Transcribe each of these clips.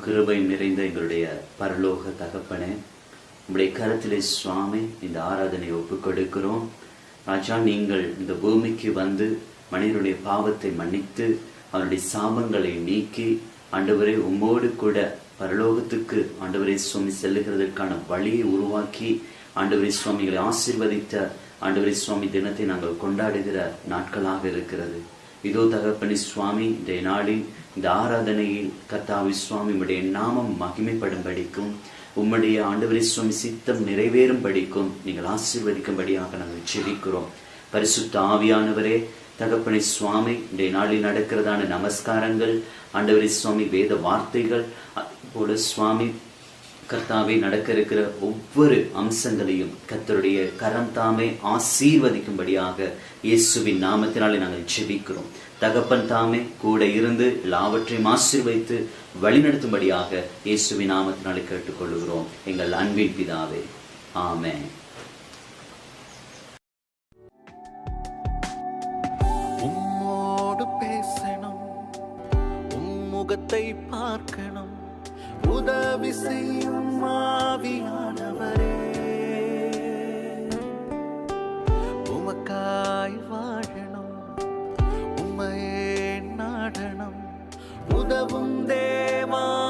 கிருபை நிறைந்த எங்களுடைய பரலோக தகப்பனே, உங்களுடைய கரத்திலே சுவாமி இந்த ஆராதனை ஒப்புக் கொடுக்கிறோம். ராஜா, நீங்கள் இந்த பூமிக்கு வந்து மனிதனுடைய பாவத்தை மன்னித்து அவனுடைய சாபங்களை நீக்கி ஆண்டவரே உம்மோடு கூட பரலோகத்துக்கு ஆண்டவரே சுவாமி செல்லுகிறதற்கான வழியை உருவாக்கி ஆண்டவரே சுவாமிகளை ஆசீர்வதித்த ஆண்டவரே சுவாமி தினத்தை நாங்கள் கொண்டாடுகிற நாட்களாக இருக்கிறது. இதோ தகப்பனே சுவாமி, இன்றைய நாளில் இந்த ஆராதனையில் கர்த்தாவே சுவாமி உம்முடைய நாமம் மகிமைப்படும் படிக்கும், உம்முடைய ஆண்டவரே சுவாமி சித்தம் நிறைவேறும் படிக்கும் நீங்கள் ஆசீர்வதிக்கும்படியாக நாங்கள் ஜெபிக்கிறோம். பரிசுத்த ஆவியானவரே தகப்பனே சுவாமி, இன்றைய நாளில் நடக்கிறதான நமஸ்காரங்கள் ஆண்டவரே சுவாமி வேத வார்த்தைகள் போல சுவாமி கர்த்தாவே நடக்க இருக்கிற ஒவ்வொரு அம்சங்களையும் கர்த்தருடைய கரம் தாமே ஆசீர்வதிக்கும்படியாக இயேசுவின் நாமத்தினாலே நாங்கள் ஜெபிக்கிறோம். தகப்பன் தாமே கூட இருந்து எல்லாவற்றையும் ஆசீர்வதித்து வழிநடத்தும்படியாக இயேசுவின் நாமத்தினாலே கேட்டுக்கொள்கிறோம் எங்கள் அன்பின் பிதாவே, ஆமென். உம்மோடு பேசணும், உம்முகத்தை பார்க்கணும், உதவி செய்யும் ஆவியானவரே, உமக்காய் வாழணும், உம்மையே நாடணும், உதவும் தேவாவியானவரே.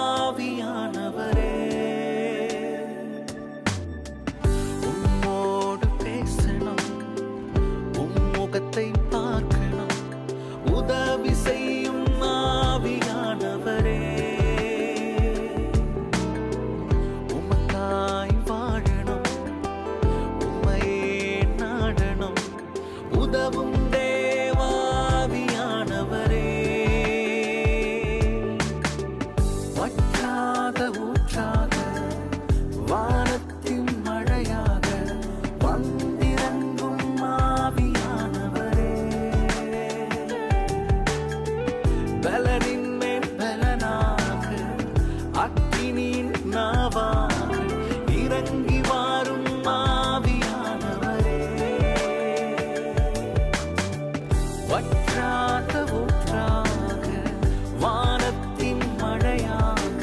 உம்மோடு பேசணும், உம்முகத்தை பார்க்கணும், உதவி செய்யும் ஆவியானவரே, உதவும் தேவாவியானவரே. வற்றாத ஊற்றாக வானத்தின் மழையாக வந்திறங்கும் ஆவியானவரே, பலனின் மேல் பலனாக அக்கினியின் நாவாக இறங்கி வாரும் வற்றாத ஊற்றாக வானத்தின் மழையாக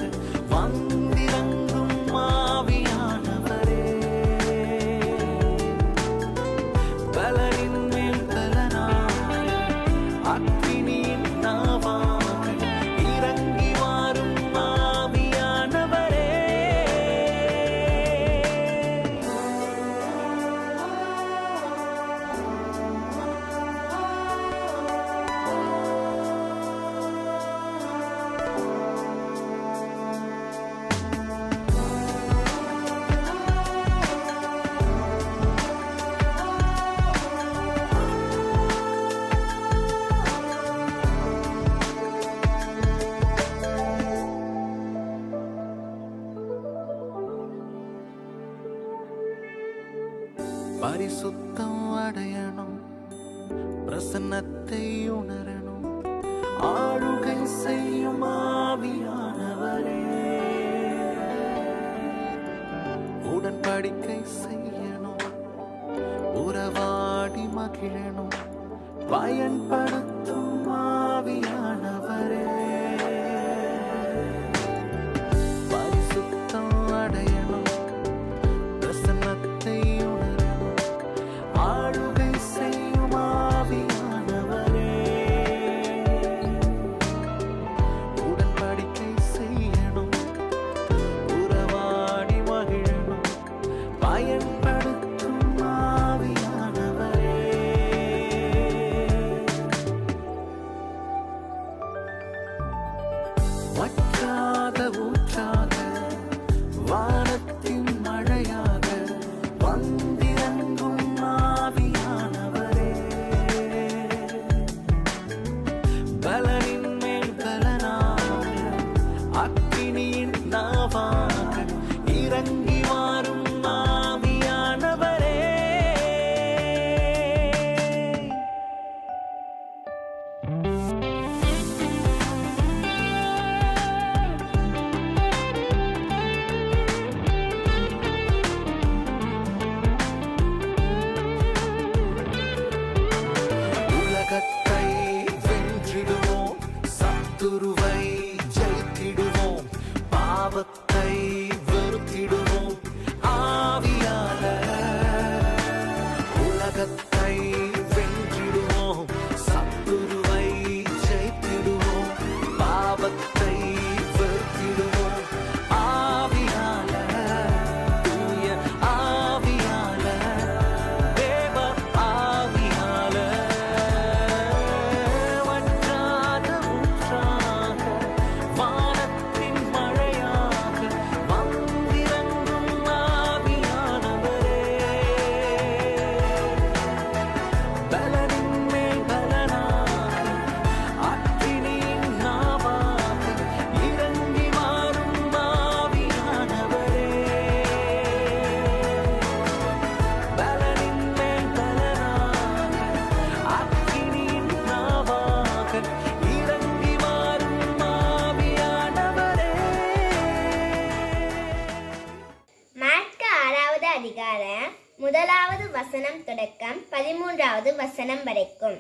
வந்திறங்கும் ஆவியானவரே, பலனின் மேல் பலனாக அக்கினியின் நாவாக இறங்கி வாரும் ஆவியானவரே. பரிசுத்தம் அடையணும், பிரசன்னத்தை உணரணும், ஆளுகை செய்யும் ஆவியானவரே, உடன்படிக்கை செய்யணும், உறவாடி மகிழணும், பயன்படுத்தும் ஆவியானவரே. பரிசுத்தம் அடையணும், பிரசன்னத்தை உணரணும், ஆளுகை செய்யும் ஆவியானவரே, உடன்படிக்கை செய்யணும், உறவாடி மகிழணும், பயன்படுத்தும் ஆவியானவரே. உலகத்தை வென்றிடுவோம், சத்துருவை ஜெயித்திடுவோம், பாவத்தை வெறுத்திடுவோம். ஆவியாளர், தூய ஆவியாளர், தேவ ஆவியாளர், வற்றாத ஊற்றாக, வானத்தின் மழையாக வந்திறங்கும் ஆவியானவரே. பலனின் மேல் பலனாக, அக்கினியின் நாவாக இறங்கி வாரும் ஆவியானவரே. பலனின் மேல் பலனாக, அக்கினியின் நாவாக இறங்கி வாரும் ஆவியானவரே. மாற்கு 6வது அதிகாரம் 1வது வசனம் தொடக்கம் 13வது வசனம் வரைக்கும்.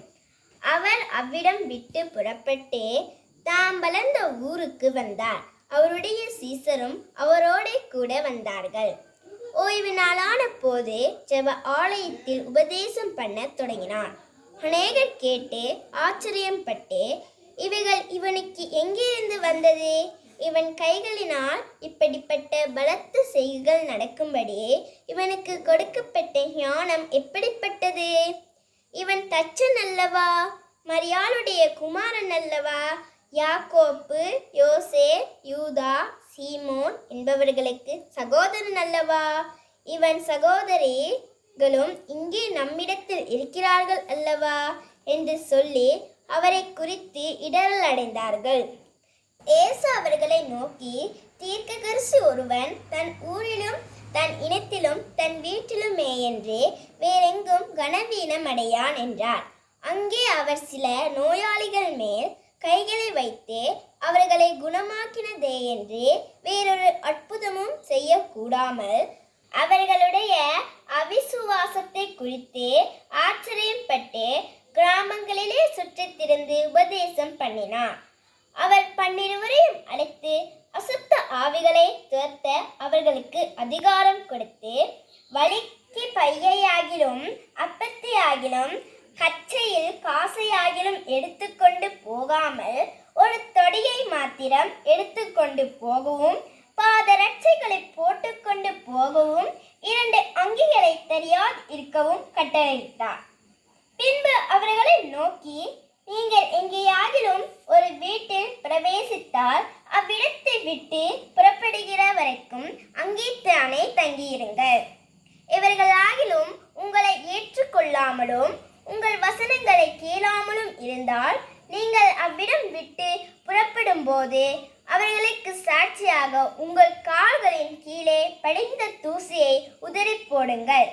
அவர் அவ்விடம் விட்டு புறப்பட்டு தாம் வளர்ந்த ஊருக்கு வந்தார். அவருடைய சீசரும் அவரோடே கூட வந்தார்கள். ஓய்வு நாளான போது ஜெப ஆலயத்தில் உபதேசம் பண்ண தொடங்கினார். அநேகர் கேட்டு ஆச்சரியப்பட்டு, இவைகள் இவனுக்கு எங்கிருந்து வந்தது? இவன் கைகளினால் இப்படிப்பட்ட பலத்த செய்கைகள் நடக்கும்படி இவனுக்கு கொடுக்கப்பட்ட ஞானம் எப்படிப்பட்டது? இவன் தச்சன் அல்லவா? மரியாளுடைய குமாரன் அல்லவா? யாக்கோப்பு, யோசே, யூதா, சீமோன் என்பவர்களுக்கு சகோதரன் அல்லவா? இவன் சகோதரிகளும் இங்கே நம்மிடத்தில் இருக்கிறார்கள் அல்லவா? என்று சொல்லி அவரை குறித்து இடரல் அடைந்தார்கள். இயேசு அவர்களை நோக்கி, தீர்க்கதரிசி ஒருவன் தன் ஊரிலும் தன் இனத்திலும் தன் வீட்டிலுமே என்று வேறெங்கும் கனவீனம் அடையான் என்றார். அங்கே அவர் சில நோயாளிகள் மேல் கைகளை வைத்து அவர்களை குணமாக்கினதே என்று வேறொரு அற்புதமும் செய்யக்கூடாமல் அவர்களுடைய அவிசுவாசத்தை குறித்து ஆச்சரியப்பட்டு கிராமங்களிலே சுற்றித் திரிந்து உபதேசம் பண்ணினார். அவர் 12 அழைத்து அசுத்த ஆவிகளை துரத்த அவர்களுக்கு அதிகாரம் கொடுத்து, வழிக்கு பையையாகிலும் அப்பத்தையாகிலும் கச்சையில் காசையாகிலும் எடுத்துக்கொண்டு போகாமல் ஒரு தொடியை மாத்திரம் எடுத்துக்கொண்டு போகவும், பாதரட்சைகளை போட்டுக்கொண்டு போகவும், 2 அங்கிகளை தெரியாது இருக்கவும் கட்டளையிட்டார். பின்பு அவர்களை நோக்கி, நீங்கள் எங்கேயாகிலும் ஒரு வீட்டில் பிரவேசித்தால் அவ்விடத்தை விட்டு புறப்படுகிற வரைக்கும் அங்கேத்தானே தங்கியிருங்கள். இவர்களாகிலும் உங்களை ஏற்றுக்கொள்ளாமலும் உங்கள் வசனங்களை கேளாமலும் இருந்தால் நீங்கள் அவ்விடம் விட்டு புறப்படும் போது அவர்களுக்கு சாட்சியாக உங்கள் கால்களின் கீழே படிந்த தூசியை உதறி போடுங்கள்.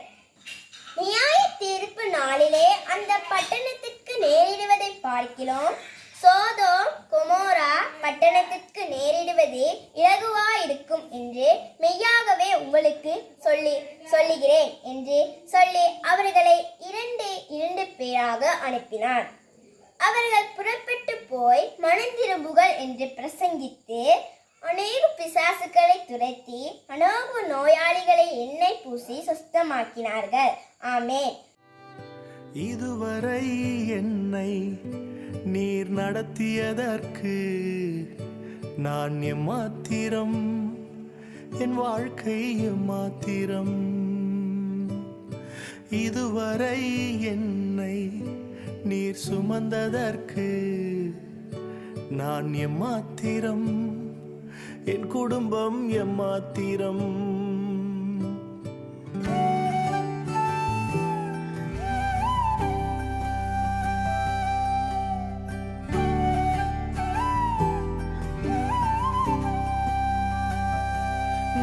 நியாய தீர்ப்பு நாளிலே அந்த பட்டணத்திற்கு நேரிடுவதை பார்க்கிறோம், சோதோம் கொமோரா பட்டணத்திற்கு நேரிடுவது இலகுவாயிருக்கும் என்று மெய்யாகவே உங்களுக்கு சொல்லுகிறேன் என்று சொல்லி அவர்களை 2 பேராக அனுப்பினார். அவர்கள் புறப்பட்டு போய் மனந்திரும்புகள் என்று பிரசங்கித்து அநேக பிசாசுகளை துரத்தி அநேக நோயாளிகளை எண்ணெய் பூசி சுத்தமாக்கினார்கள். ஆமென். இதுவரை என்னை நீர் நடத்தியதற்கு நான் எம்மாத்திரம், என் வாழ்க்கை எம்மாத்திரம். இதுவரை என்னை நீர் சுமந்ததற்கு நான் எம்மாத்திரம், என் குடும்பம் எம்மாத்திரம்.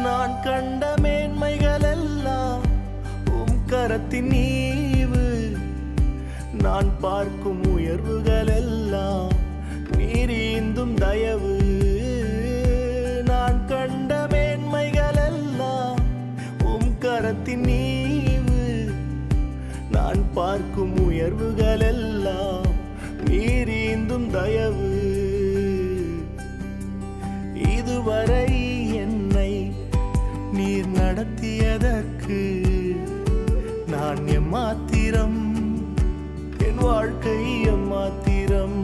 நான் கண்ட மேன்மைகள் எல்லாம் உம் கரத்தின் ஈவு, நான் பார்க்கும் உயர்வுகள் எல்லாம் நீர் ஈந்தும் தயவு. நான் கண்ட மேன்மைகள் எல்லாம் உம் கரத்தின் ஈவு, நான் பார்க்கும் உயர்வுகள் எல்லாம் நீர் ஈந்தும் தயவு. இதுவரை என்னை நீர் நடத்தியதற்கு நான் நான் எம்மாத்திரம், என் வாழ்க்கை எம்மாத்திரம்.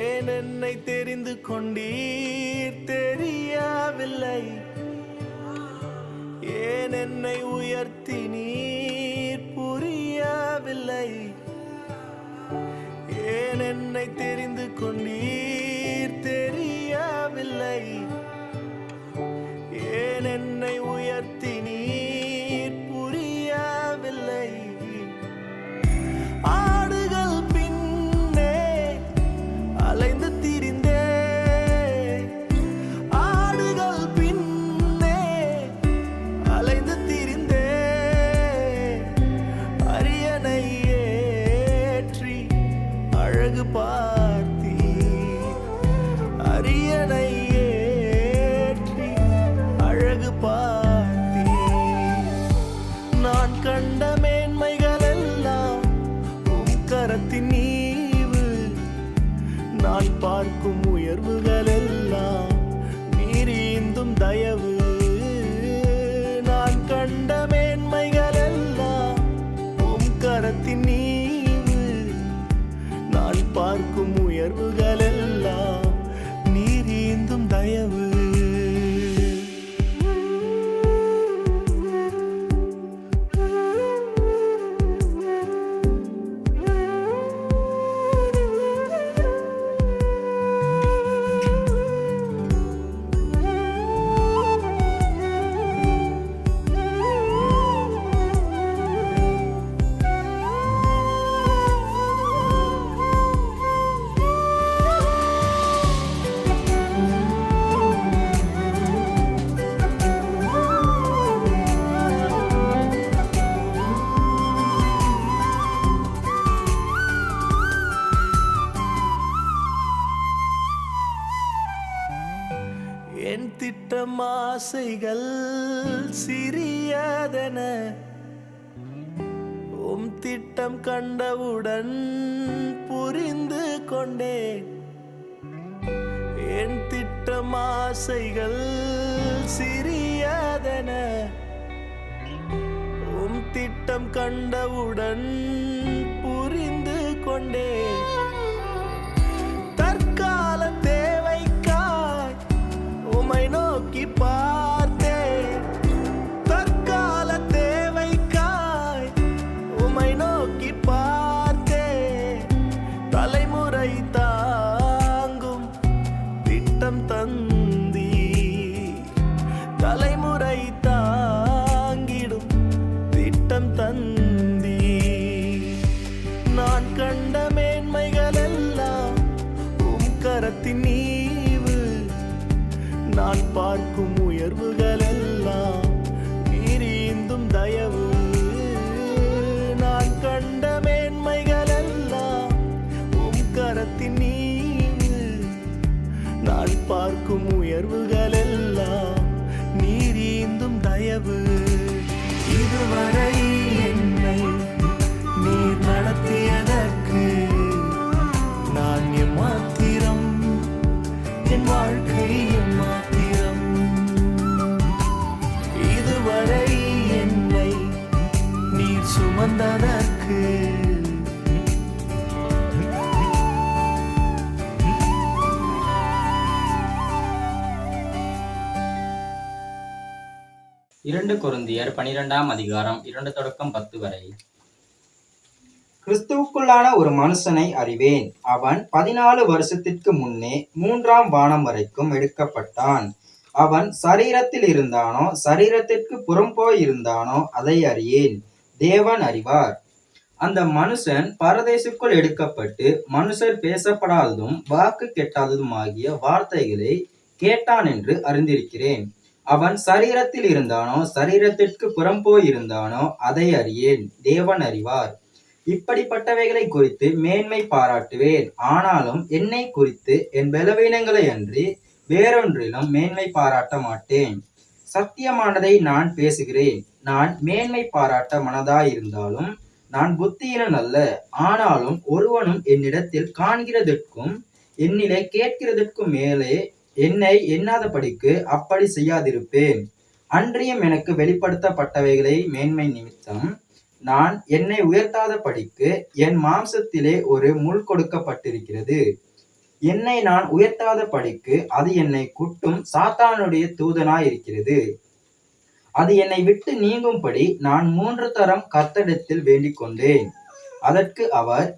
ஏன் என்னை தெரிந்து கொண்டீர் தெரியவில்லை, ஏன் என்னை உயர்த்தி நீர் புரியவில்லை, ஏன் என்னை தெரிந்து கொண்டீர் தெரியவில்லை, ஏன் என்னை உயர்த்தி நீர் புரியவில்லை. ஆடுகள் பின்னே அலைந்து திரிந்தே, ஆடுகள் பின்னே அலைந்து திரிந்தே, அரியணை ஏற்றி அழகு பார்த்தீர், அரியணை ஏற்றி அழகு பார்த்தீர். நான் கண்ட மேன்மைகள் எல்லாம் உம் கரத்தின் ஈவு, நான் பார்க்கும் உயர்வுகள் எல்லாம் நீர் ஈந்தும் தயவு. நான் கண்ட மேன்மைகள் எல்லாம் உம் கரத்தின் ஈவு, நான் பார்க்கும் உயர்வுகள் எல்லாம் நீர் ஈந்தும் தயவு. என் திட்டம் ஆசைகள் சிறியதென உம் திட்டம் கண்டவுடன் புரிந்து கொண்டேன். என் திட்டம் ஆசைகள் சிறியதென உம் திட்டம் கண்டவுடன் புரிந்து கொண்டேன். தற்கால தேவைக்காய் உம்மை நோக்கி பார்த்தேன், தற்கால தேவைக்காய் உம்மை நோக்கி பார்த்தேன். தலைமுறை தாங்கும் திட்டம் தந்தீர், தலைமுறை தாங்கிடும் திட்டம் தந்தீர். நான் கண்ட மேன்மைகள் எல்லாம் உம் கரத்தின் ஈவு, நான் பார்க்கும் உயர்வுகள் எல்லாம் நீர் ஈந்தும் தயவு. நான் கண்ட மேன்மைகள் எல்லாம் உம் கரத்தின் ஈவு, நான் பார்க்கும் உயர்வுகள் எல்லாம் நீர் ஈந்தும் தயவு. இதுவரை என்னை நீர் நடத்தியதற்கு நான் எம்மாத்திரம், என் வாழ்க்கை எம்மாத்திரம். இதுவரை என்னை நீர் சுமந்ததற்கு இரண்டு கொரிந்தியர் 12ஆம் அதிகாரம் 2 தொடக்கம் 10 வரை. கிறிஸ்துவுக்குள்ளான ஒரு மனுஷனை அறிவேன். அவன் 14 வருஷத்திற்கு முன்னே 3ஆம் வானம் வரைக்கும் எடுக்கப்பட்டான். அவன் சரீரத்தில் இருந்தானோ சரீரத்திற்கு புறம்போய் இருந்தானோ அதை அறியேன், தேவன் அறிவார். அந்த மனுஷன் பரதேசுக்குள் எடுக்கப்பட்டு மனுஷர் பேசப்படாததும் வாக்கு கெட்டாததுமாகிய வார்த்தைகளை கேட்டான் என்று அறிந்திருக்கிறேன். அவன் சரீரத்தில் இருந்தானோ சரீரத்திற்கு புறம்போய் இருந்தானோ அதை அறியேன், தேவன் அறிவார். இப்படிப்பட்டவைகளை குறித்து மேன்மை பாராட்டுவேன். ஆனாலும் என்னை குறித்து என் பலவீனங்களை அன்றி வேறொன்றிலும் மேன்மை பாராட்ட மாட்டேன். சத்தியமானதை நான் பேசுகிறேன், நான் மேன்மை பாராட்ட மனதாயிருந்தாலும் நான் புத்தியிலன் அல்ல. ஆனாலும் ஒருவனும் என்னிடத்தில் காண்கிறதற்கும் என்னிலே கேட்கிறதற்கும் மேலே என்னை எண்ணாதபடிக்கு அப்படி செய்யாதிருப்பேன். அன்றியும் எனக்கு வெளிப்படுத்தப்பட்டவைகளை மேன்மை நிமித்தம் நான் என்னை உயர்த்தாதபடிக்கு என் மாம்சத்திலே ஒரு முள் கொடுக்கப்பட்டிருக்கிறது. என்னை நான் உயர்த்தாதபடிக்கு அது என்னை குட்டும் சாத்தானுடைய தூதனாயிருக்கிறது. அது என்னை விட்டு நீங்கும்படி நான் 3 தரம் கர்த்தரிடத்தில் வேண்டிக் கொண்டேன். அதற்கு அவர்,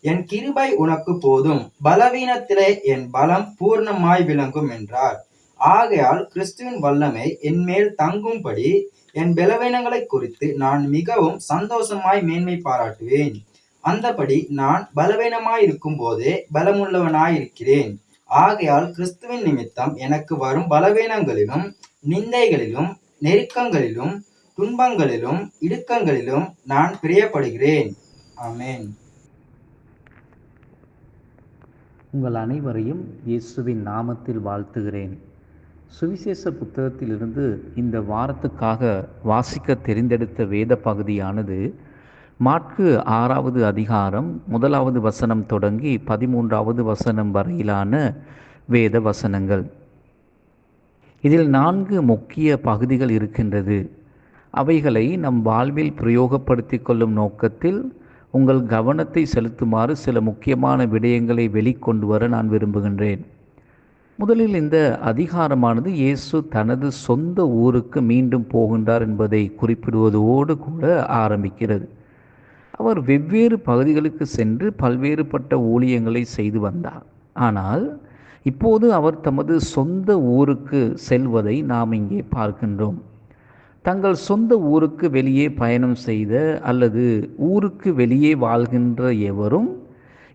என் கிருபை உனக்கு போதும், பலவீனத்திலே என் பலம் பூர்ணமாய் விளங்கும் என்றார். ஆகையால் கிறிஸ்துவின் வல்லமை என்மேல் தங்கும்படி என் பலவீனங்களை குறித்து நான் மிகவும் சந்தோஷமாய் மேன்மை பாராட்டுவேன். அந்தபடி நான் பலவீனமாயிருக்கும் போதே பலமுள்ளவனாயிருக்கிறேன். ஆகையால் கிறிஸ்துவின் நிமித்தம் எனக்கு வரும் பலவீனங்களிலும் நிந்தைகளிலும் நெருக்கங்களிலும் துன்பங்களிலும் இடுக்கங்களிலும் நான் பிரியப்படுகிறேன். ஆமென். உங்கள் அனைவரையும் இயேசுவின் நாமத்தில் வாழ்த்துகிறேன். சுவிசேஷ புத்தகத்திலிருந்து இந்த வாரத்துக்காக வாசிக்க தெரிந்தெடுத்த வேத பகுதியானது மாற்கு 6வது அதிகாரம் 1வது வசனம் தொடங்கி 13வது வசனம் வரையிலான வேத வசனங்கள். இதில் 4 முக்கிய பகுதிகள் இருக்கின்றது. அவைகளை நம் வாழ்வில் பிரயோகப்படுத்தி கொள்ளும் நோக்கத்தில் உங்கள் கவனத்தை செலுத்துமாறு சில முக்கியமான விடயங்களை வெளிக்கொண்டு வர நான் விரும்புகின்றேன். முதலில் இந்த அதிகாரமானது இயேசு தனது சொந்த ஊருக்கு மீண்டும் போகின்றார் என்பதை குறிப்பிடுவதோடு கூட ஆரம்பிக்கிறது. அவர் வெவ்வேறு பகுதிகளுக்கு சென்று பல்வேறுபட்ட ஊழியங்களை செய்து வந்தார். ஆனால் இப்போது அவர் தமது சொந்த ஊருக்கு செல்வதை நாம் இங்கே பார்க்கின்றோம். தங்கள் சொந்த ஊருக்கு வெளியே பயணம் செய்த அல்லது ஊருக்கு வெளியே வாழ்கின்ற எவரும்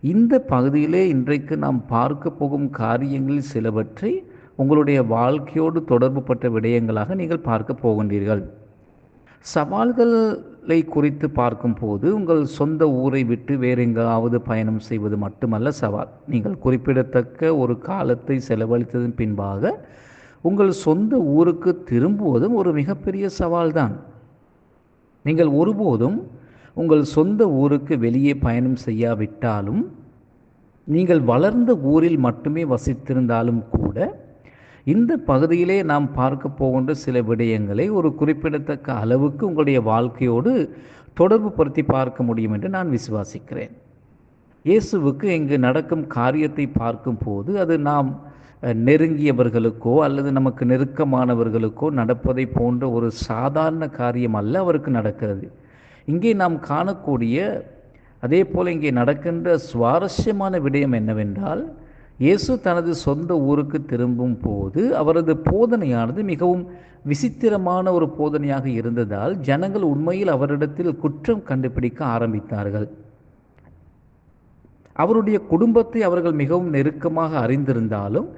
இந்த பகுதியிலே இன்றைக்கு நாம் பார்க்க போகும் காரியங்களில் சிலவற்றை உங்களுடைய வாழ்க்கையோடு தொடர்புபட்ட விடயங்களாக நீங்கள் பார்க்க போகின்றீர்கள். சவால்களை குறித்து பார்க்கும்போது உங்கள் சொந்த ஊரை விட்டு வேறு எங்காவது பயணம் செய்வது மட்டுமல்ல சவால். நீங்கள் குறிப்பிடத்தக்க ஒரு காலத்தை செலவழித்ததன் பின்பாக உங்கள் சொந்த ஊருக்கு திரும்புவதும் ஒரு மிகப்பெரிய சவால்தான். நீங்கள் ஒருபோதும் உங்கள் சொந்த ஊருக்கு வெளியே பயணம் செய்யாவிட்டாலும் நீங்கள் வளர்ந்த ஊரில் மட்டுமே வசித்திருந்தாலும் கூட இந்த பகுதியிலே நாம் பார்க்க போகின்ற சில விடயங்களை ஒரு குறிப்பிடத்தக்க அளவுக்கு உங்களுடைய வாழ்க்கையோடு தொடர்பு படுத்தி பார்க்க முடியும் என்று நான் விசுவாசிக்கிறேன். இயேசுவுக்கு இங்கு நடக்கும் காரியத்தை பார்க்கும்போது அது நாம் நெருங்கியவர்களுக்கோ அல்லது நமக்கு நெருக்கமானவர்களுக்கோ நடப்பதை போன்ற ஒரு சாதாரண காரியம் அல்ல அவருக்கு நடக்கிறது. இங்கே நாம் காணக்கூடிய அதே போல் இங்கே நடக்கின்ற சுவாரஸ்யமான விடயம் என்னவென்றால், இயேசு தனது சொந்த ஊருக்கு திரும்பும் போது அவரது போதனையானது மிகவும் விசித்திரமான ஒரு போதனையாக இருந்ததால் ஜனங்கள் உண்மையில் அவரிடத்தில் குற்றம் கண்டுபிடிக்க ஆரம்பித்தார்கள். அவருடைய குடும்பத்தை அவர்கள் மிகவும் நெருக்கமாக அறிந்திருந்தாலும்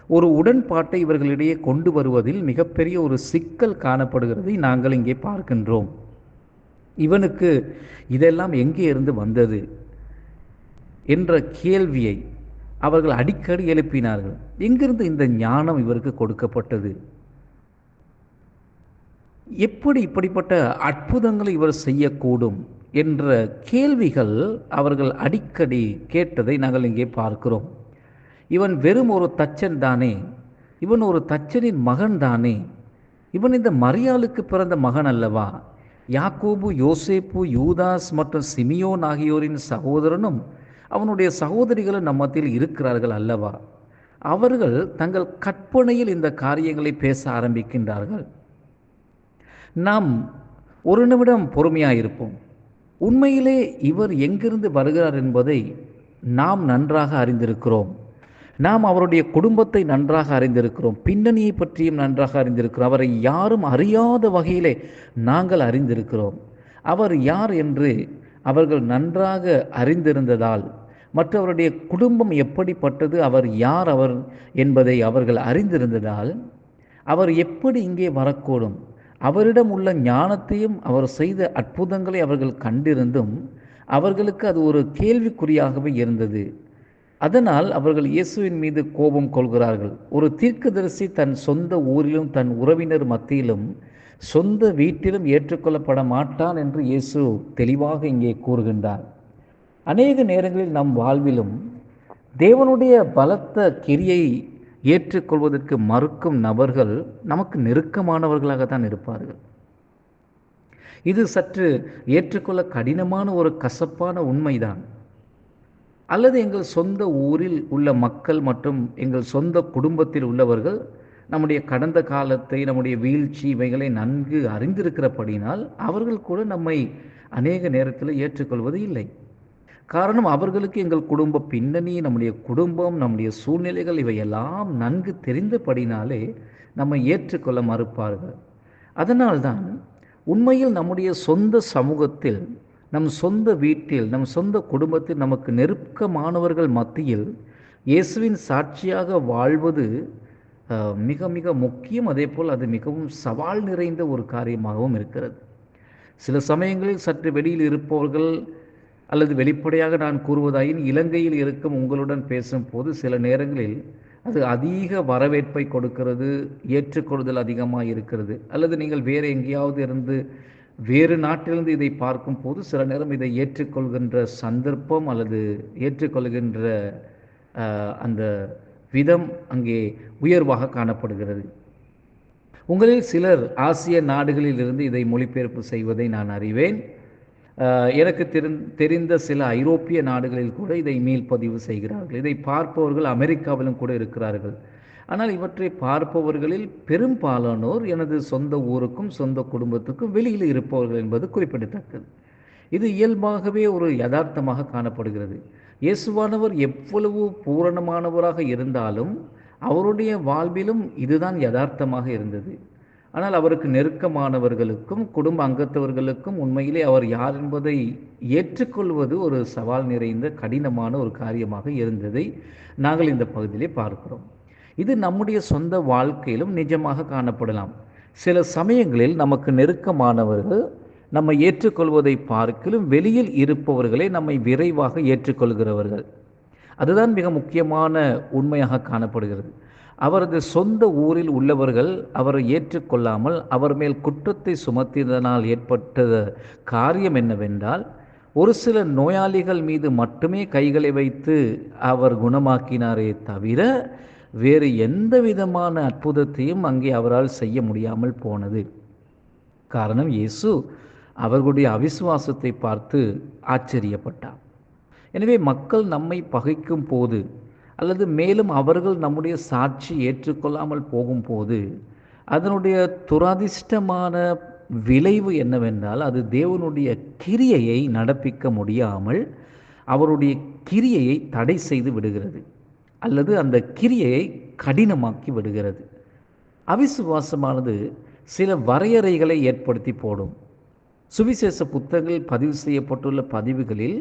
ஒரு உடன்பாட்டை இவர்களிடையே கொண்டு வருவதில் மிகப்பெரிய ஒரு சிக்கல் காணப்படுகிறதை நாங்கள் இங்கே பார்க்கின்றோம். இவனுக்கு இதெல்லாம் எங்கே இருந்து வந்தது என்ற கேள்வியை அவர்கள் அடிக்கடி எழுப்பினார்கள். எங்கிருந்து இந்த ஞானம் இவருக்கு கொடுக்கப்பட்டது? எப்படி இப்படிப்பட்ட அற்புதங்களை இவர் செய்யக்கூடும் என்ற கேள்விகள் அவர்கள் அடிக்கடி கேட்டதை நாங்கள் இங்கே பார்க்கிறோம். இவன் வெறும் ஒரு தச்சன் தானே, இவன் ஒரு தச்சனின் மகன் தானே, இவன் இந்த மரியாளுக்கு பிறந்த மகன் அல்லவா, யாக்கோபு, யோசேப்பு, யூதாஸ் மற்றும் சிமியோன் ஆகியோரின் சகோதரனும் அவனுடைய சகோதரிகளும் நம்மத்தில் இருக்கிறார்கள் அல்லவா. அவர்கள் தங்கள் கற்பனையில் இந்த காரியங்களை பேச ஆரம்பிக்கின்றார்கள். நாம் ஒரு நிமிடம் பொறுமையாயிருப்போம். உண்மையிலே இவர் எங்கிருந்து வருகிறார் என்பதை நாம் நன்றாக அறிந்திருக்கிறோம். நாம் அவருடைய குடும்பத்தை நன்றாக அறிந்திருக்கிறோம், பின்னணியை பற்றியும் நன்றாக அறிந்திருக்கிறோம். அவரை யாரும் அறியாத வகையிலே நாங்கள் அறிந்திருக்கிறோம். அவர் யார் என்று அவர்கள் நன்றாக அறிந்திருந்ததால், மற்றவருடைய குடும்பம் எப்படிப்பட்டது, அவர் யார் அவர் என்பதை அவர்கள் அறிந்திருந்ததால், அவர் எப்படி இங்கே வரக்கூடும், அவரிடம் உள்ள ஞானத்தையும் அவர் செய்த அற்புதங்களை அவர்கள் கண்டிருந்தும் அவர்களுக்கு அது ஒரு கேள்விக்குறியாகவே இருந்தது. அதனால் அவர்கள் இயேசுவின் மீது கோபம் கொள்கிறார்கள். ஒரு தீர்க்கதரிசி தன் சொந்த ஊரிலும் தன் உறவினர் மத்தியிலும் சொந்த வீட்டிலும் ஏற்றுக்கொள்ளப்பட மாட்டான் என்று இயேசு தெளிவாக இங்கே கூறுகின்றார். அநேக நேரங்களில் நம் வாழ்விலும் தேவனுடைய பலத்த கிரியை ஏற்றுக்கொள்வதற்கு மறுக்கும் நபர்கள் நமக்கு நெருக்கமானவர்களாக தான் இருப்பார்கள். இது சற்று ஏற்றுக்கொள்ள கடினமான ஒரு கசப்பான உண்மைதான். அல்லது எங்கள் சொந்த ஊரில் உள்ள மக்கள் மற்றும் எங்கள் சொந்த குடும்பத்தில் உள்ளவர்கள் நம்முடைய கடந்த காலத்தை, நம்முடைய வீழ்ச்சி இவைகளை நன்கு அறிந்திருக்கிறபடினால் அவர்கள் கூட நம்மை அநேக நேரத்தில் ஏற்றுக்கொள்வது இல்லை. காரணம், அவர்களுக்கு எங்கள் குடும்ப பின்னணி, நம்முடைய குடும்பம், நம்முடைய சூழ்நிலைகள் இவையெல்லாம் நன்கு தெரிந்தபடினாலே நம்மை ஏற்றுக்கொள்ள மறுப்பார்கள். அதனால்தான் உண்மையில் நம்முடைய சொந்த சமூகத்தில், நம் சொந்த வீட்டில், நம் சொந்த குடும்பத்தில் நமக்கு நெருக்கமானவர்கள் மத்தியில் இயேசுவின் சாட்சியாக வாழ்வது மிக மிக முக்கியம். அதேபோல் அது மிகவும் சவால் நிறைந்த ஒரு காரியமாகவும் இருக்கிறது. சில சமயங்களில் சற்று வெளியில் இருப்பவர்கள், அல்லது வெளிப்படையாக நான் கூறுவதாயின் இலங்கையில் இருக்கும் உங்களுடன் பேசும்போது சில நேரங்களில் அது அதிக வரவேற்பை கொடுக்கிறது, ஏற்றுக்கொள்ளுதல் அதிகமாக இருக்கிறது. அல்லது நீங்கள் வேறு எங்கேயாவது இருந்து, வேறு நாட்டிலிருந்து இதை பார்க்கும் போது சில நேரம் இதை ஏற்றுக்கொள்கின்ற சந்தர்ப்பம் அல்லது ஏற்றுக்கொள்கின்ற அந்த விதம் அங்கே உயர்வாக காணப்படுகிறது. உங்களில் சிலர் ஆசிய நாடுகளில் இருந்து இதை மொழிபெயர்ப்பு செய்வதை நான் அறிவேன். எனக்கு தெரிந்த சில ஐரோப்பிய நாடுகளில் கூட இதை மீள்பதிவு செய்கிறார்கள். இதை பார்ப்பவர்கள் அமெரிக்காவிலும் கூட இருக்கிறார்கள். ஆனால் இவற்றை பார்ப்பவர்களில் பெரும்பாலானோர் எனது சொந்த ஊருக்கும் சொந்த குடும்பத்துக்கும் வெளியில் இருப்பவர்கள் என்பது குறிப்பிடத்தக்கது. இது இயல்பாகவே ஒரு யதார்த்தமாக காணப்படுகிறது. இயேசுவானவர் எவ்வளவு பூரணமானவராக இருந்தாலும் அவருடைய வாழ்விலும் இதுதான் யதார்த்தமாக இருந்தது. ஆனால் அவருக்கு நெருக்கமானவர்களுக்கும் குடும்ப அங்கத்தவர்களுக்கும் உண்மையிலே அவர் யார் என்பதை ஏற்றுக்கொள்வது ஒரு சவால் நிறைந்த கடினமான ஒரு காரியமாக இருந்ததை நாங்கள் இந்த பகுதியிலே பார்க்கிறோம். இது நம்முடைய சொந்த வாழ்க்கையிலும் நிஜமாக காணப்படலாம். சில சமயங்களில் நமக்கு நெருக்கமானவர்கள் நம்மை ஏற்றுக்கொள்வதை பார்க்கிலும் வெளியில் இருப்பவர்களே நம்மை விரைவாக ஏற்றுக்கொள்கிறவர்கள். அதுதான் மிக முக்கியமான உண்மையாக காணப்படுகிறது. அவரது சொந்த ஊரில் உள்ளவர்கள் அவரை ஏற்றுக்கொள்ளாமல் அவர் மேல் குற்றத்தை சுமத்தியதனால் ஏற்பட்ட காரியம் என்னவென்றால், ஒரு சில நோயாளிகள் மீது மட்டுமே கைகளை வைத்து அவர் குணமாக்கினாரே தவிர வேறு எந்த விதமான அற்புதத்தையும் அங்கே அவரால் செய்ய முடியாமல் போனது. காரணம், இயேசு அவர்களுடைய அவிசுவாசத்தை பார்த்து ஆச்சரியப்பட்டார். எனவே மக்கள் நம்மை பகைக்கும் போது அல்லது மேலும் அவர்கள் நம்முடைய சாட்சி ஏற்றுக்கொள்ளாமல் போகும்போது அதனுடைய துரதிர்ஷ்டமான விளைவு என்னவென்றால், அது தேவனுடைய கிரியையை நடப்பிக்க முடியாமல் அவருடைய கிரியையை தடை செய்து விடுகிறது அல்லது அந்த கிரியையை கடினமாக்கி விடுகிறது. அவிசுவாசமானது சில வரையறைகளை ஏற்படுத்தி போடும். சுவிசேஷ புத்தகங்களில் பதிவு செய்யப்பட்டுள்ள பதிவுகளில்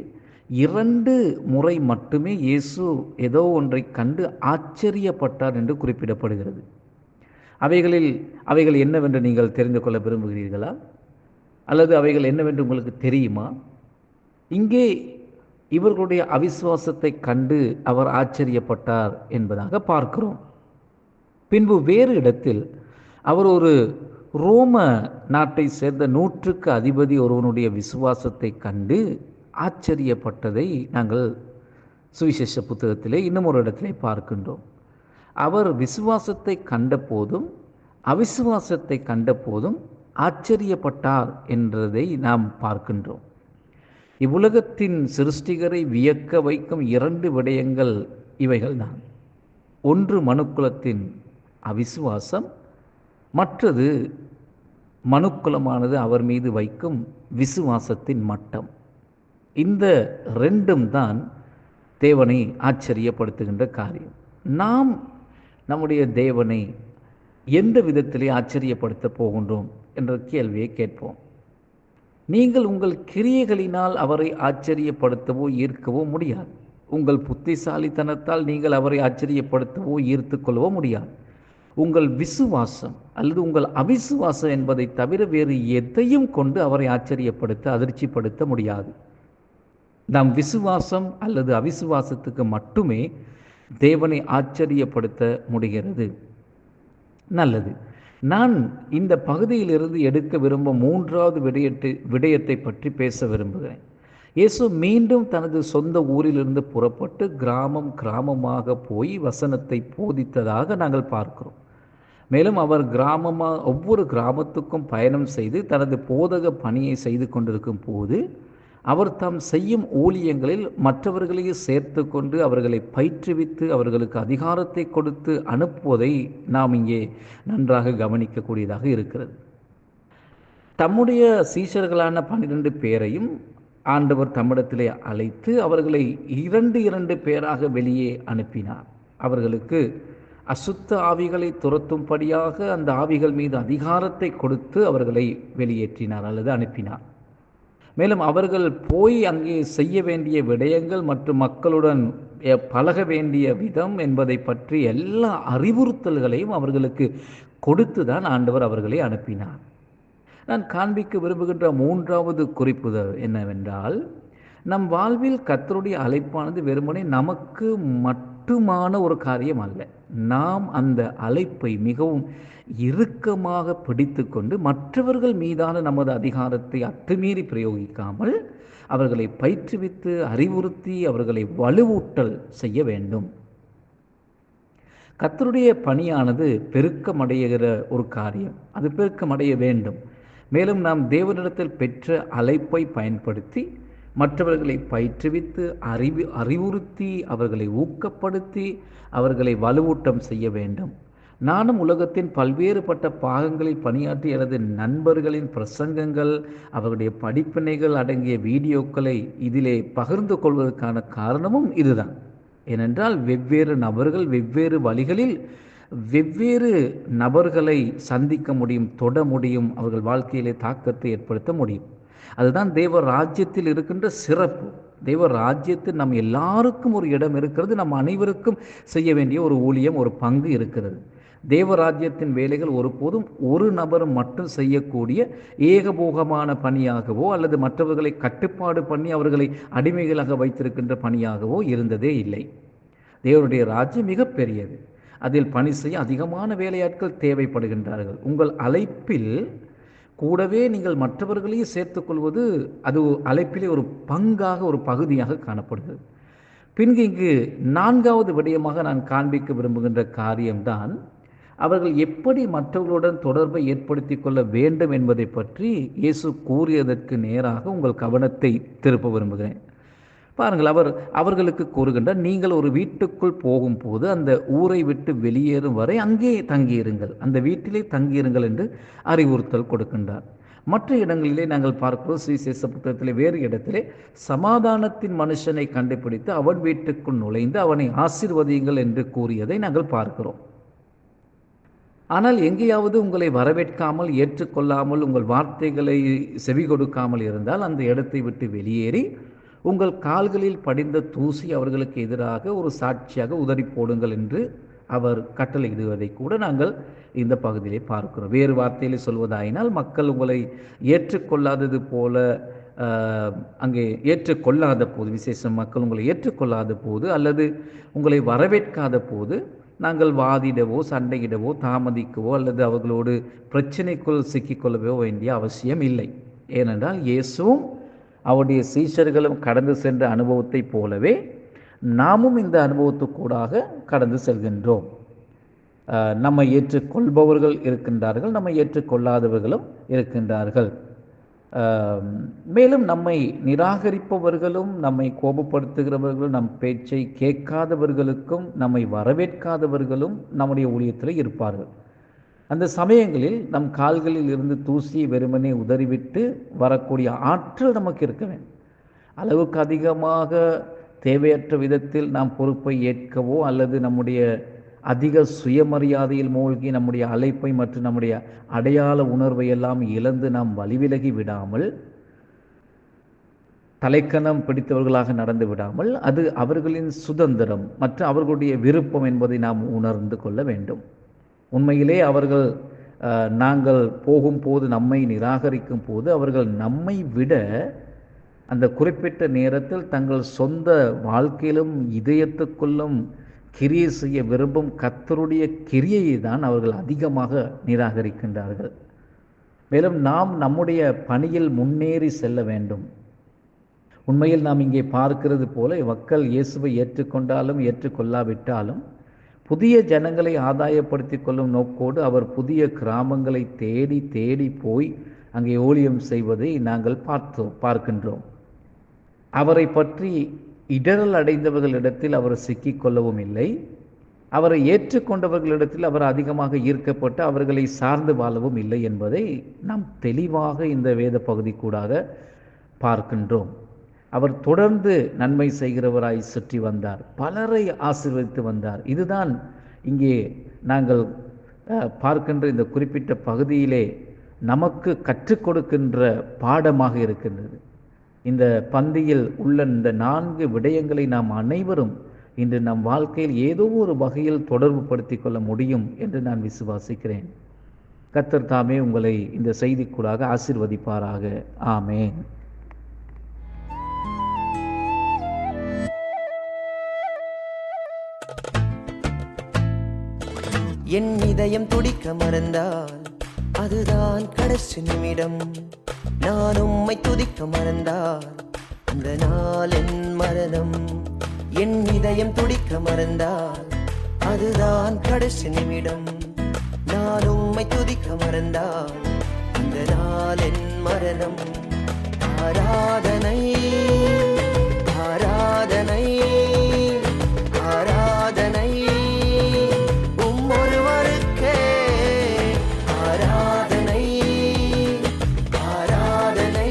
2 முறை மட்டுமே இயேசு ஏதோ ஒன்றை கண்டு ஆச்சரியப்பட்டார் என்று குறிப்பிடப்படுகிறது. அவைகள் என்னவென்று நீங்கள் தெரிந்து கொள்ள விரும்புகிறீர்களா? அல்லது அவைகள் என்னவென்று உங்களுக்கு தெரியுமா? இங்கே இவர்களுடைய அவிசுவாசத்தை கண்டு அவர் ஆச்சரியப்பட்டார் என்பதாக பார்க்கிறோம். பின்பு வேறு இடத்தில் அவர் ஒரு ரோம நாட்டை சேர்ந்த 100க்கு அதிபதி ஒருவனுடைய விசுவாசத்தை கண்டு ஆச்சரியப்பட்டதை நாங்கள் சுவிசேஷ புத்தகத்திலே இன்னும் ஒரு இடத்திலே பார்க்கின்றோம். அவர் விசுவாசத்தை கண்ட போதும் அவிசுவாசத்தை கண்ட போதும் ஆச்சரியப்பட்டார் என்றதை நாம் பார்க்கின்றோம். இவ்வுலகத்தின் சிருஷ்டிகரை வியக்க வைக்கும் 2 விடயங்கள் இவைகள்தான். ஒன்று மனுக்குலத்தின் அவிசுவாசம், மற்றது மனுக்குலமானது அவர் மீது வைக்கும் விசுவாசத்தின் மட்டம். இந்த 2ம் தான் தேவனை ஆச்சரியப்படுத்துகின்ற காரியம். நாம் நம்முடைய தேவனை எந்த விதத்திலே ஆச்சரியப்படுத்த போகின்றோம் என்ற கேள்வியை கேட்போம். நீங்கள் உங்கள் கிரியைகளினால் அவரை ஆச்சரியப்படுத்தவோ ஈர்க்கவோ முடியாது. உங்கள் புத்திசாலித்தனத்தால் நீங்கள் அவரை ஆச்சரியப்படுத்தவோ ஈர்த்து கொள்ளவோ முடியாது. உங்கள் விசுவாசம் அல்லது உங்கள் அவிசுவாசம் என்பதை தவிர வேறு எதையும் கொண்டு அவரை ஆச்சரியப்படுத்த அதிர்ச்சிப்படுத்த முடியாது. நாம் விசுவாசம் அல்லது அவிசுவாசத்துக்கு மட்டுமே தேவனை ஆச்சரியப்படுத்த முடிகிறது. நல்லது. நான் இந்த பகுதியிலிருந்து எடுக்க விரும்பும் மூன்றாவது விடயத்தை பற்றி பேச விரும்புகிறேன். இயேசு மீண்டும் தனது சொந்த ஊரிலிருந்து புறப்பட்டு கிராமமாக போய் வசனத்தை போதித்ததாக நாங்கள் பார்க்கிறோம். மேலும் அவர் ஒவ்வொரு கிராமத்துக்கும் பயணம் செய்து தனது போதக பணியை செய்து கொண்டிருக்கும் போது அவர் தாம் செய்யும் ஊழியங்களில் மற்றவர்களையும் சேர்த்து கொண்டு அவர்களை பயிற்றுவித்து அவர்களுக்கு அதிகாரத்தை கொடுத்து அனுப்புவதை நாம் இங்கே நன்றாக கவனிக்கக்கூடியதாக இருக்கிறது. தம்முடைய சீஷர்களான 12 பேரையும் ஆண்டவர் தம்மிடத்திலே அழைத்து அவர்களை 2 பேராக வெளியே அனுப்பினார். அவர்களுக்கு அசுத்த ஆவிகளை துரத்தும்படியாக அந்த ஆவிகள் மீது அதிகாரத்தை கொடுத்து அவர்களை வெளியேற்றினார் அல்லது அனுப்பினார். மேலும் அவர்கள் போய் அங்கே செய்ய வேண்டிய விடயங்கள் மற்றும் மக்களுடன் பழக வேண்டிய விதம் என்பதை பற்றி எல்லா அறிவுறுத்தல்களையும் அவர்களுக்கு கொடுத்து தான் ஆண்டவர் அவர்களை அனுப்பினார். நான் காண்பிக்க விரும்புகின்ற மூன்றாவது குறிப்பு என்னவென்றால், நம் வாழ்வில் கர்த்தருடைய அழைப்பானது வெறுமனே நமக்கு மட்டுமான ஒரு காரியம் அல்ல. நாம் அந்த அழைப்பை மிகவும் இறுக்கமாக பிடித்து கொண்டு மற்றவர்கள் மீதான நமது அதிகாரத்தை அத்துமீறி பிரயோகிக்காமல் அவர்களை பயிற்றுவித்து அறிவுறுத்தி அவர்களை வலுவூட்டல் செய்ய வேண்டும். கர்த்தருடைய பணியானது பெருக்கமடைகிற ஒரு காரியம். அது பெருக்கமடைய வேண்டும். மேலும் நாம் தேவனிடத்தில் பெற்ற அழைப்பை பயன்படுத்தி மற்றவர்களை பயிற்றுவித்து அறிவுறுத்தி அவர்களை ஊக்கப்படுத்தி அவர்களை வலுவூட்டம் செய்ய வேண்டும். நானும் உலகத்தின் பல்வேறுபட்ட பாகங்களில் பணியாற்றி எனது நண்பர்களின் பிரசங்கங்கள் அவர்களுடைய படிப்பினைகள் அடங்கிய வீடியோக்களை இதிலே பகிர்ந்து கொள்வதற்கான காரணமும் இதுதான். ஏனென்றால் வெவ்வேறு நபர்கள் வெவ்வேறு வழிகளில் வெவ்வேறு நபர்களை சந்திக்க முடியும், தொட முடியும், அவர்கள் வாழ்க்கையிலே தாக்கத்தை ஏற்படுத்த முடியும். அதுதான் தேவ ராஜ்யத்தில் இருக்கின்ற சிறப்பு. தேவ ராஜ்யத்தில் நம் எல்லாருக்கும் ஒரு இடம் இருக்கிறது. நம் அனைவருக்கும் செய்ய வேண்டிய ஒரு ஊழியம், ஒரு பங்கு இருக்கிறது. தேவராஜ்யத்தின் வேலைகள் ஒருபோதும் ஒரு நபர் மட்டும் செய்யக்கூடிய ஏகபோகமான பணியாகவோ அல்லது மற்றவர்களை கட்டுப்பாடு பண்ணி அவர்களை அடிமைகளாக வைத்திருக்கின்ற பணியாகவோ இருந்ததே இல்லை. தேவனுடைய ராஜ்யம் மிக பெரியது. அதில் பணி செய்ய அதிகமான வேலையாட்கள் தேவைப்படுகின்றார்கள். உங்கள் அழைப்பில் கூடவே நீங்கள் மற்றவர்களையும் சேர்த்துக்கொள்வது அது அழைப்பிலே ஒரு பங்காக ஒரு பகுதியாக காணப்படுகிறது. பின்பு இங்கு 4வது விடயமாக நான் காண்பிக்க விரும்புகின்ற காரியம்தான் அவர்கள் எப்படி மற்றவர்களுடன் தொடர்பை ஏற்படுத்தி கொள்ள வேண்டும் என்பதை பற்றி இயேசு கூறியதற்கு நேராக உங்கள் கவனத்தை திருப்ப விரும்புகிறேன். பாருங்கள், அவர்களுக்கு கூறுகின்றார், நீங்கள் ஒரு வீட்டுக்குள் போகும்போது அந்த ஊரை விட்டு வெளியேறும் வரை அங்கே தங்கியிருங்கள், அந்த வீட்டிலே தங்கியிருங்கள் என்று அறிவுறுத்தல் கொடுக்கின்றார். மற்ற இடங்களிலே நாங்கள் பார்க்கிறோம், சுவிசேஷ புத்தகத்திலே வேறு இடத்திலே சமாதானத்தின் மனுஷனை கண்டுபிடித்து அவன் வீட்டுக்குள் நுழைந்து அவனை ஆசீர்வதியுங்கள் என்று கூறியதை நாங்கள் பார்க்கிறோம். ஆனால் எங்கேயாவது உங்களை வரவேற்காமல் ஏற்றுக்கொள்ளாமல் உங்கள் வார்த்தைகளை செவி கொடுக்காமல் இருந்தால் அந்த இடத்தை விட்டு வெளியேறி உங்கள் கால்களில் படிந்த தூசி அவர்களுக்கு எதிராக ஒரு சாட்சியாக உதறி போடுங்கள் என்று அவர் கட்டளையிடுவதை கூட நாங்கள் இந்த பகுதியிலே பார்க்கிறோம். வேறு வார்த்தையிலே சொல்வதாயினால், மக்கள் உங்களை ஏற்றுக்கொள்ளாதது போல அங்கே ஏற்றுக்கொள்ளாத போது, விசேஷம் மக்கள் உங்களை ஏற்றுக்கொள்ளாத போது அல்லது உங்களை வரவேற்காத போது நாங்கள் வாதிடவோ சண்டையிடவோ தாமதிக்கவோ அல்லது அவர்களோடு பிரச்சனைக்குள் சிக்கிக்கொள்ளவோ வேண்டிய அவசியம் இல்லை. ஏனென்றால் இயேசுவும் அவருடைய சீஷர்களும் கடந்து சென்ற அனுபவத்தை போலவே நாமும் இந்த அனுபவத்துக்கூடாக கடந்து செல்கின்றோம். நம்மை ஏற்றுக்கொள்பவர்கள் இருக்கின்றார்கள், நம்மை ஏற்றுக்கொள்ளாதவர்களும் இருக்கின்றார்கள். மேலும் நம்மை நிராகரிப்பவர்களும் நம்மை கோபப்படுத்துகிறவர்களும் நம் பேச்சை கேட்காதவர்களுக்கும் நம்மை வரவேற்காதவர்களும் நம்முடைய ஊழியத்தில் இருப்பார்கள். அந்த சமயங்களில் நம் கால்களில் இருந்து தூசியை வெறுமனே உதறிவிட்டு வரக்கூடிய ஆற்றல் நமக்கு இருக்க வேண்டும். அளவுக்கு அதிகமாக தேவையற்ற விதத்தில் நாம் பொறுப்பை ஏற்கவோ அல்லது நம்முடைய அதிக சுயமரியாதையில் மூழ்கி நம்முடைய அழைப்பை மற்றும் நம்முடைய அடையாள உணர்வை எல்லாம் இழந்து நாம் வழிவிலகி விடாமல், தலைக்கணம் பிடித்தவர்களாக நடந்து விடாமல், அது அவர்களின் சுதந்திரம் மற்றும் அவர்களுடைய விருப்பம் என்பதை நாம் உணர்ந்து கொள்ள வேண்டும். உண்மையிலே அவர்கள் நாங்கள் போகும்போது நம்மை நிராகரிக்கும் போது அவர்கள் நம்மை விட அந்த குறிப்பிட்ட நேரத்தில் தங்கள் சொந்த வாழ்க்கையிலும் இதயத்துக்குள்ளும் கிரியை செய்ய விரும்பும் கர்த்தருடைய கிரியையை தான் அவர்கள் அதிகமாக நிராகரிக்கின்றார்கள். மேலும் நாம் நம்முடைய பணியில் முன்னேறி செல்ல வேண்டும். உண்மையில் நாம் இங்கே பார்க்கிறது போல மக்கள் இயேசுவை ஏற்றுக்கொண்டாலும் ஏற்றுக்கொள்ளாவிட்டாலும் புதிய ஜனங்களை ஆதாயப்படுத்தி கொள்ளும் நோக்கோடு அவர் புதிய கிராமங்களை தேடி தேடி போய் அங்கே ஊழியம் செய்வதை நாங்கள் பார்க்கின்றோம். அவரை பற்றி இடரல் அடைந்தவர்களிடத்தில் அவர் சிக்கிக்கொள்ளவும் இல்லை. அவரை ஏற்றுக்கொண்டவர்களிடத்தில் அவர் அதிகமாக ஈர்க்கப்பட்டு அவர்களை சார்ந்து வாழவும் இல்லை என்பதை நாம் தெளிவாக இந்த வேத பகுதி கூடாக பார்க்கின்றோம். அவர் தொடர்ந்து நன்மை செய்கிறவராய் சுற்றி வந்தார், பலரை ஆசீர்வதித்து வந்தார். இதுதான் இங்கே நாங்கள் பார்க்கின்ற இந்த குறிப்பிட்ட பகுதியிலே நமக்கு கற்றுக் கொடுக்கின்ற பாடமாக இருக்கின்றது. இந்த பந்தியில் உள்ள இந்த 4 விடயங்களை நாம் அனைவரும் இன்று நம் வாழ்க்கையில் ஏதோ ஒரு வகையில் தொடர்பு படுத்தி கொள்ள முடியும் என்று நான் விசுவாசிக்கிறேன். கர்த்தர் தாமே உங்களை இந்த செய்திக்குள்ளாக ஆசீர்வதிப்பாராக. ஆமேன். என் இதயம் துடிக்க மறந்தால் அதுதான் கடைசி நிமிடம். நான் உம்மை துதிக்க மறந்தால் அந்த நாள் என் மரணம். என் இதயம் துடிக்க மறந்தால் அதுதான் கடைசி நிமிடம். நான் உம்மை துதிக்க மறந்தால் அந்த நாள் என் மரணம். ஆராதனை ஆராதனை ஆராதனை ஒருவருக்கே. ஆராதனை ஆராதனை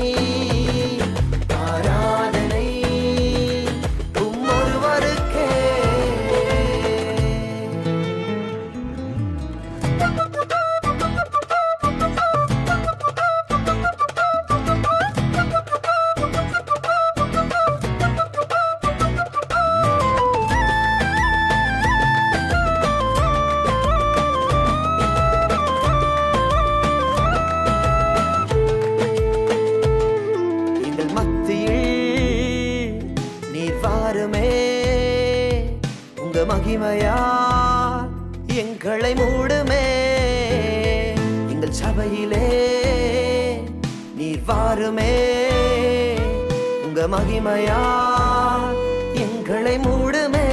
ஆராதனை ஒருவருக்கே. மகிமையா எங்களை மூடுமே. எங்கள் சபையிலே நீர் வாருமே. உங்க மகிமையா எங்களை மூடுமே.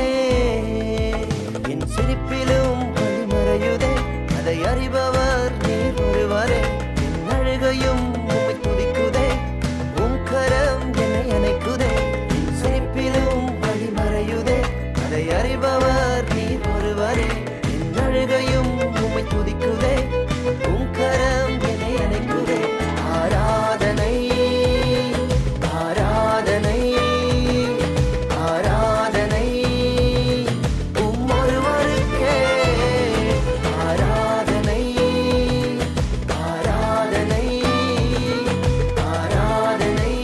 என் சிரிப்பிலும் மறையுதே அதை அறிபவர் நீர் ஒருவரே. என் அழுகையும் உம்மை துதிக்குதே. உம் கரம் என்னை அணைக்குதே. என் சிரிப்பிலும் மறையுதே அதை அறிபவர் நீர் ஒருவரே. என் அழுகையும் உம்மை துதிக்குதே. உம் கரம் என்னை அணைக்குதே. ஆராதனை ஆராதனை ஆராதனை ஒருவருக்கே. ஆராதனை ஆராதனை ஆராதனை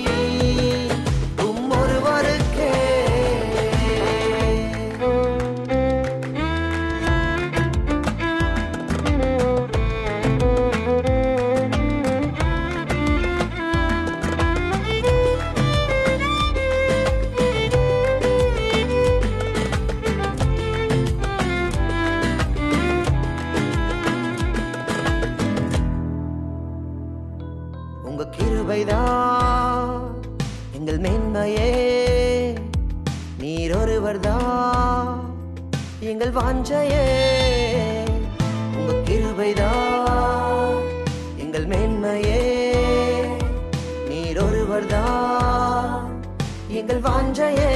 ஒருவருக்கே. உங்க கிருபைதான் எங்கள் மேன்மையே. நீர் ஒருவர்தான் எங்கள் வாஞ்சையே. உங்க கிருபைதான் எங்கள் மேன்மையே. நீர் ஒருவர்தான் எங்கள் வாஞ்சையே.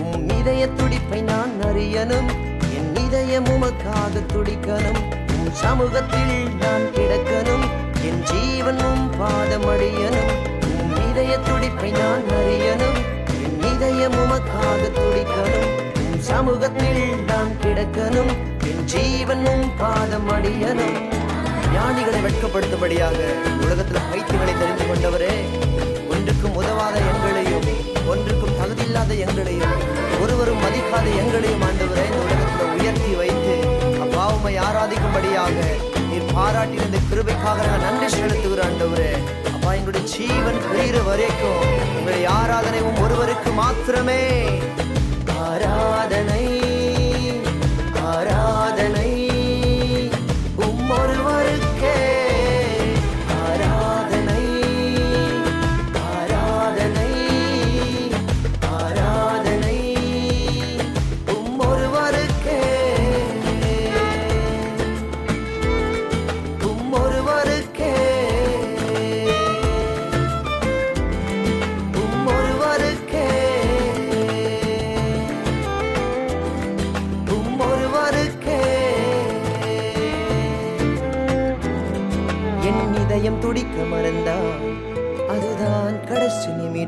உம் இதய துடிப்பை நான் அறியணும். என் இதயம் உமக்காக துடிக்கணும். உம் சமூகத்தில் நான் கிடக்கணும். என் ஜீவனும் பாதமடியனும். உம் இதய துடிப்பை நான் அறியணும். என் இதயம் உமக்காக துடிக்கணும். உம் சமூகத்தில் நான் கிடக்கணும். என் ஜீவனும் பாதமடியனும். ஞானிகளை வெட்கப்படுத்தும்படியாக உலகத்தில் பைத்தியங்களை தெரிந்து கொண்டவரே, ஒன்றுக்கும் உதவாத எங்களையும் ஒன்றுக்கும் தகுதியில்லாத எங்களையும் ஒருவரும் மதிக்காத எங்களையும் ஆண்டவரே இந்த உலகத்தில் உயர்த்தி வைத்து அப்பாவுமை ஆராதிக்கும்படியாக நீர் பாராட்டின இந்த கிருபைக்காக நான் நன்றி செலுத்துகிற ஆண்டவரே. அப்பா, எங்களுடைய ஜீவன் பெய்கிற வரைக்கும் உங்களுடைய ஆராதனை ஒருவருக்கு மாத்திரமே. ஆராதனை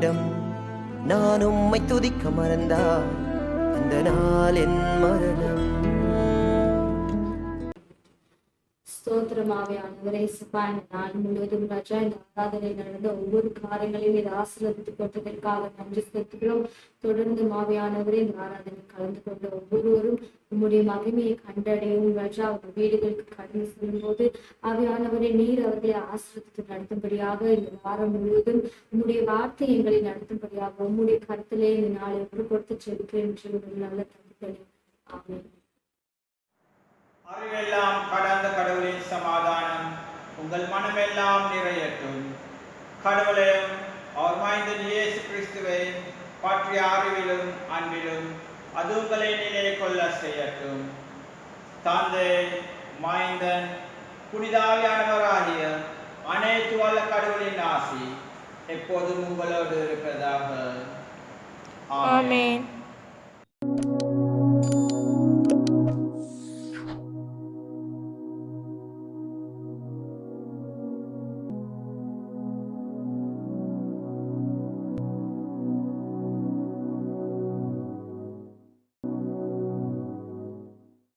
நிமிடம் நான் உம்மை துதிக்க மறந்தால் அந்த நாள் என் மரணம். ஸ்தோத்திரமாவியானவரே சபா, இந்த நாள் முழுவதும் ராஜா இந்த ஆராதனை நடந்த ஒவ்வொரு காரியங்களையும் இதை ஆசீர்வதித்து கொண்டதற்காக நன்றி செலுத்துகிறோம். தொடர்ந்து மாவியானவரே இந்த ஆராதனை கலந்து கொண்ட ஒவ்வொருவரும் உம்முடைய மகிமையை கண்டடையும் ராஜா. அவங்க வீடுகளுக்கு கடந்து செல்லும் போது ஆவியானவரே நீர் அவர்களை ஆசீர்வதித்து நடத்தும்படியாக இந்த வாரம் முழுவதும் உம்முடைய வார்த்தை எங்களை நடத்தும்படியாக உம்முடைய கருத்திலே இந்த நாளை ஒன்று கொடுத்து செலுக்கிறேன் என்று ஒரு நல்ல தந்தை. ஆமென். அறிவெல்லாம் கடந்த கடவுளின் சமாதானம் உங்கள் மனமெல்லாம் நிறையட்டும். கடவுளையும் அவர் மைந்தன் இயேசு கிறிஸ்துவையும் பற்றிய அறிவிலும் அன்பிலும் அது உங்களை நிலை கொள்ள செய்யட்டும். தந்தை, மைந்தன், புனிதாவியானவராகிய அனைத்து வல்ல கடவுளின் ஆசி எப்போதும் உங்களோடு இருப்பதாக.